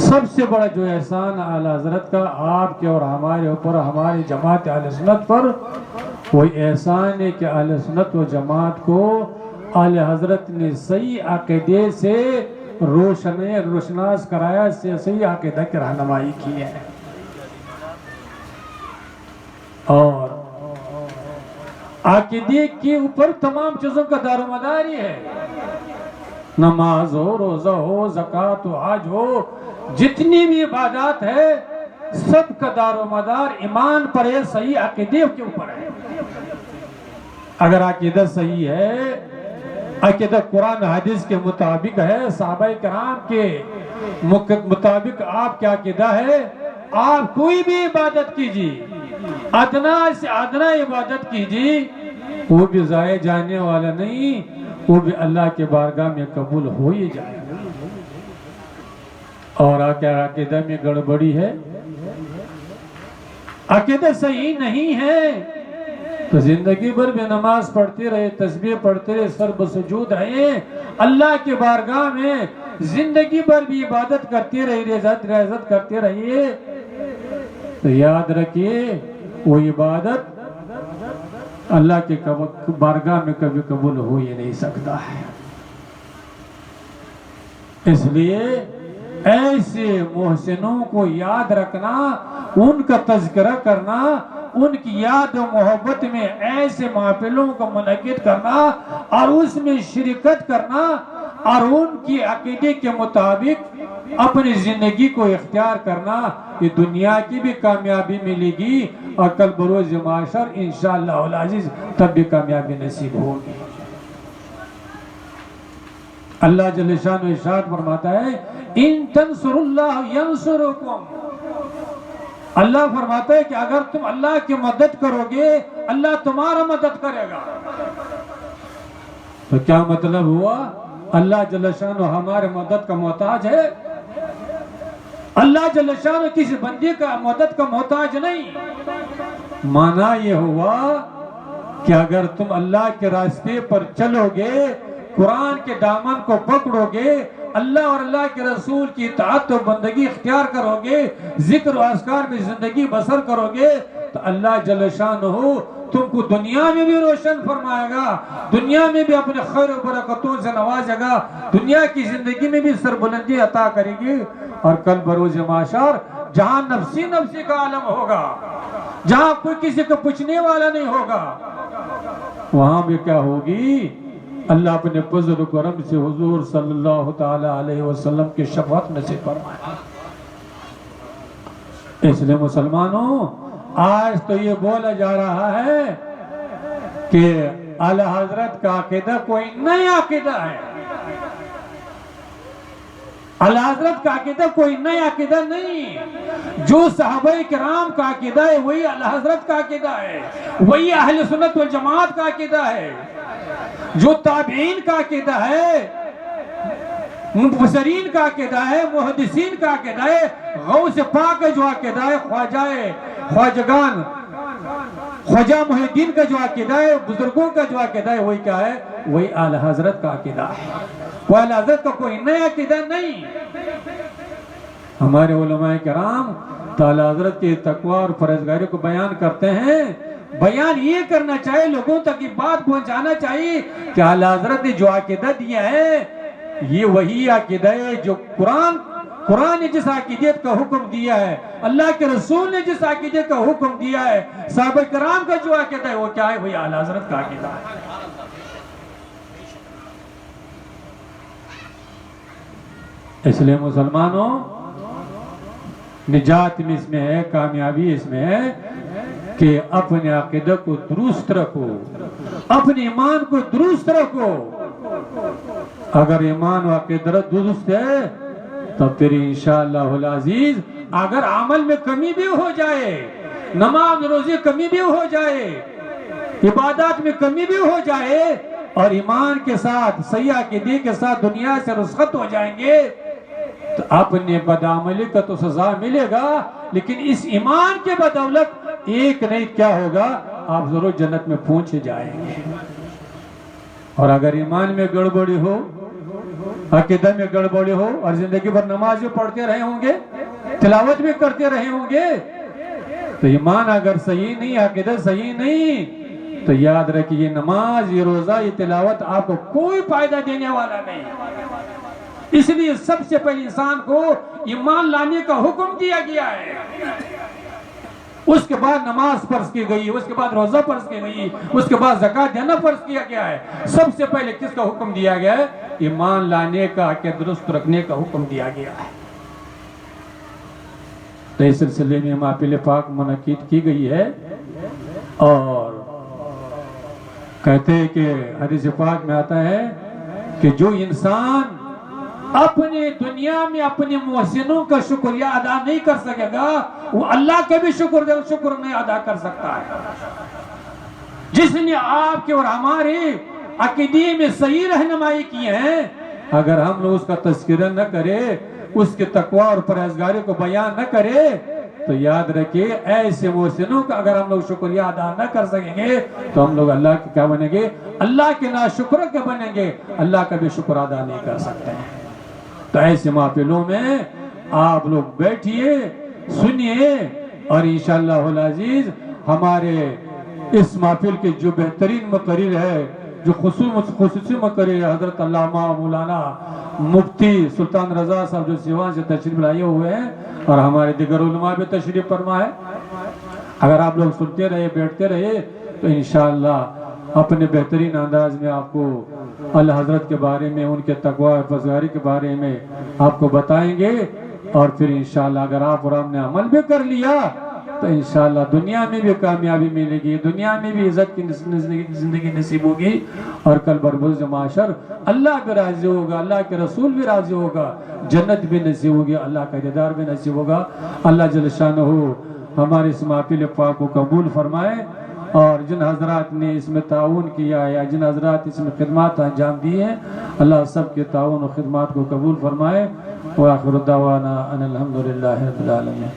سب سے بڑا جو احسان اعلی حضرت کا آپ کے اور ہمارے اوپر، ہماری جماعت اہل سنت پر، وہ احسان ہے کہ اہل سنت و جماعت کو اعلی حضرت نے صحیح عقیدے سے روشناس کرایا، سے صحیح عقیدہ کی رہنمائی کی ہے، اور عقیدے کے اوپر تمام چیزوں کا دار و مدار ہی ہے۔ نماز ہو، روزہ ہو، زکوٰۃ ہو، حج ہو، جتنی بھی عبادات ہے سب کا دار و مدار ایمان پر ہے، صحیح عقیدے کے اوپر ہے۔ اگر عقیدہ صحیح ہے، عقیدہ قرآن حدیث کے مطابق ہے، صحابہ کرام کے مطابق آپ کیا عقیدہ ہے، آپ کوئی بھی عبادت کیجیے، ادنا سے ادنا عبادت کیجیے، وہ بھی ضائع جانے والا نہیں، وہ بھی اللہ کے بارگاہ میں قبول ہو ہی جائے گا۔ اور عقیدہ میں گڑبڑی ہے، عقیدہ صحیح نہیں ہے تو زندگی بھر بھی نماز پڑھتے رہے، تسبیح پڑھتے رہے، سر بسجود رہے، اللہ کے بارگاہ میں زندگی بھر بھی عبادت کرتے رہے، ریاضت کرتے رہیے، تو یاد رکھیے وہ عبادت اللہ کے بارگاہ میں کبھی قبول ہو ہی نہیں سکتا ہے۔ اس لیے ایسے محسنوں کو یاد رکھنا، ان کا تذکرہ کرنا، ان کی یاد و محبت میں ایسے محفلوں کو منعقد کرنا اور اس میں شرکت کرنا اور ان کی عقیدے کے مطابق اپنی زندگی کو اختیار کرنا، یہ دنیا کی بھی کامیابی ملے گی اور کل بروز معاشر انشاءاللہ العزیز تب بھی کامیابی نصیب ہوگی۔ اللہ جل شانہ ارشاد فرماتا ہے ان تنصروا اللہ ینصرکم، اللہ فرماتا ہے کہ اگر تم اللہ کی مدد کرو گے اللہ تمہارا مدد کرے گا۔ تو کیا مطلب ہوا؟ اللہ جل شانہ ہمارے مدد کا محتاج ہے؟ اللہ جل شانہ کسی بندے کا مدد کا محتاج نہیں۔ معنی یہ ہوا کہ اگر تم اللہ کے راستے پر چلو گے، قرآن کے دامن کو پکڑو گے، اللہ اور اللہ کے رسول کی اطاعت و بندگی اختیار کرو گے، ذکر و اذکار میں زندگی بسر کرو گے، تو اللہ جل شانہ تم کو دنیا میں بھی روشن فرمائے گا، دنیا میں بھی اپنے خیر و برکتوں سے نوازے گا، دنیا کی زندگی میں بھی سربلندی عطا کرے گی، اور کل بروز معاشر جہاں نفسی نفسی کا عالم ہوگا، جہاں کوئی کسی کو پوچھنے والا نہیں ہوگا، وہاں بھی کیا ہوگی؟ اللہ اپنے فضل و کرم سے حضور صلی اللہ تعالی علیہ وسلم کی شفاعت نصیب فرمائے۔ اس لیے مسلمانوں آج تو یہ بولا جا رہا ہے کہ اعلی حضرت کا عقیدہ کوئی نیا عقیدہ ہے، اعلی حضرت کا عقیدہ کوئی نیا عقیدہ نہیں، جو صحابہ کرام کا عقیدہ ہے وہی اعلی حضرت کا عقیدہ ہے، وہی اہل سنت والجماعت کا عقیدہ ہے، جو تابعین کا عقیدہ ہے، مفسرین کا عقیدہ ہے، محدثین کا عقیدہ ہے، غوث پاک کا جو عقیدہ ہے، خواجگان خواجہ محی الدین کا جو عقیدہ ہے، بزرگوں کا جو عقیدہ ہے، وہی کیا ہے؟ وہی اعلی حضرت کا عقیدہ ہے، وہ اعلی حضرت کا کوئی نیا عقیدہ نہیں۔ ہمارے علماء کرام اعلی حضرت کے تقوی اور پرہیزگاری کو بیان کرتے ہیں، بیان یہ کرنا چاہیے، لوگوں تک یہ بات پہنچانا چاہیے کہ اعلی حضرت نے جو عقیدہ دیا ہے یہ وہی عقیدہ ہے جو قرآن نے جس عقیدت کا حکم دیا ہے، اللہ کے رسول نے جس عقیدت کا حکم دیا ہے، صحابہ کرام کا جو عقیدہ ہے وہ کیا ہے؟ وہی اعلی حضرت کا عقیدہ ہے۔ اس لیے مسلمانوں نجات میں اس میں ہے، کامیابی اس میں ہے کہ اپنے عقیدہ کو درست رکھو، اپنے ایمان کو درست رکھو۔ اگر ایمان و عقیدہ درست ہے تو پھر انشاءاللہ العزیز اگر عمل میں کمی بھی ہو جائے، نماز روزے کمی بھی ہو جائے، عبادات میں کمی بھی ہو جائے، اور ایمان کے ساتھ صحیح عقیدے کے ساتھ دنیا سے رخصت ہو جائیں گے تو اپنے بدعملی کا تو سزا ملے گا، لیکن اس ایمان کے بدولت ایک نہیں کیا ہوگا؟ آپ ضرور جنت میں پہنچ جائیں گے۔ اور اگر ایمان میں گڑبڑی ہو عقیدہ میں گڑبڑی ہو اور زندگی بھر نماز بھی پڑھتے رہے ہوں گے، تلاوت بھی کرتے رہے ہوں گے، تو ایمان اگر صحیح نہیں، عقیدہ صحیح نہیں، تو یاد رکھیے یہ نماز، یہ روزہ، یہ تلاوت آپ کو کوئی فائدہ دینے والا نہیں۔ اس لیے سب سے پہلے انسان کو ایمان لانے کا حکم دیا گیا ہے، اس کے بعد نماز فرض کی گئی، اس کے بعد روزہ فرض کی گئی، اس کے بعد زکوٰۃ دینا فرض کیا گیا ہے۔ سب سے پہلے کس کا حکم دیا گیا ہے؟ ایمان لانے کا، کہ درست رکھنے کا حکم دیا گیا ہے۔ تو اس سلسلے میں محفل پاک منعقد کی گئی ہے، اور کہتے ہیں کہ حدیث پاک میں آتا ہے کہ جو انسان اپنی دنیا میں اپنے محسنوں کا شکریہ ادا نہیں کر سکے گا، وہ اللہ کا بھی شکر نہیں ادا کر سکتا ہے۔ جس نے آپ کے اور ہمارے عقیدے میں صحیح رہنمائی کی ہے، اگر ہم لوگ اس کا تذکرہ نہ کرے، اس کے تقوی اور پرہیزگاری کو بیان نہ کرے، تو یاد رکھیے ایسے محسنوں کا اگر ہم لوگ شکریہ ادا نہ کر سکیں گے تو ہم لوگ اللہ کے کیا بنیں گے؟ اللہ کے ناشکروں کے بنیں گے، اللہ کا بھی شکر ادا نہیں کر سکتے ہیں۔ تو ایسے محفلوں میں آپ لوگ بیٹھیے، سنیے، اور انشاءاللہ العزیز ہمارے اس محفل کے جو بہترین مقرر ہے، جو خصوصی مقرر ہے، حضرت علامہ مولانا مفتی سلطان رضا صاحب جو سیوان سے تشریف لائے ہوئے ہیں، اور ہمارے دیگر علماء بھی تشریف فرما ہے۔ اگر آپ لوگ سنتے رہے، بیٹھتے رہے، تو انشاءاللہ اپنے بہترین انداز میں آپ کو اللہ حضرت کے بارے میں، ان کے تقوی اور پرہیزگاری کے بارے میں آپ کو بتائیں گے، اور پھر انشاءاللہ اگر آپ اور ہم نے عمل بھی کر لیا تو انشاءاللہ دنیا میں بھی کامیابی ملے گی، دنیا میں بھی عزت کی زندگی نصیب ہوگی، اور کل بربز معاشر اللہ بھی راضی ہوگا، اللہ کے رسول بھی راضی ہوگا، جنت بھی نصیب ہوگی، اللہ کا دیدار بھی نصیب ہوگا۔ اللہ جل شانہ ہمارے اس محفل پاک کو قبول فرمائے، اور جن حضرات نے اس میں تعاون کیا ہے یا جن حضرات اس میں خدمات انجام دی ہیں، اللہ سب کے تعاون و خدمات کو قبول فرمائے۔ وآخر دعوانا ان الحمدللہ رب العالمین۔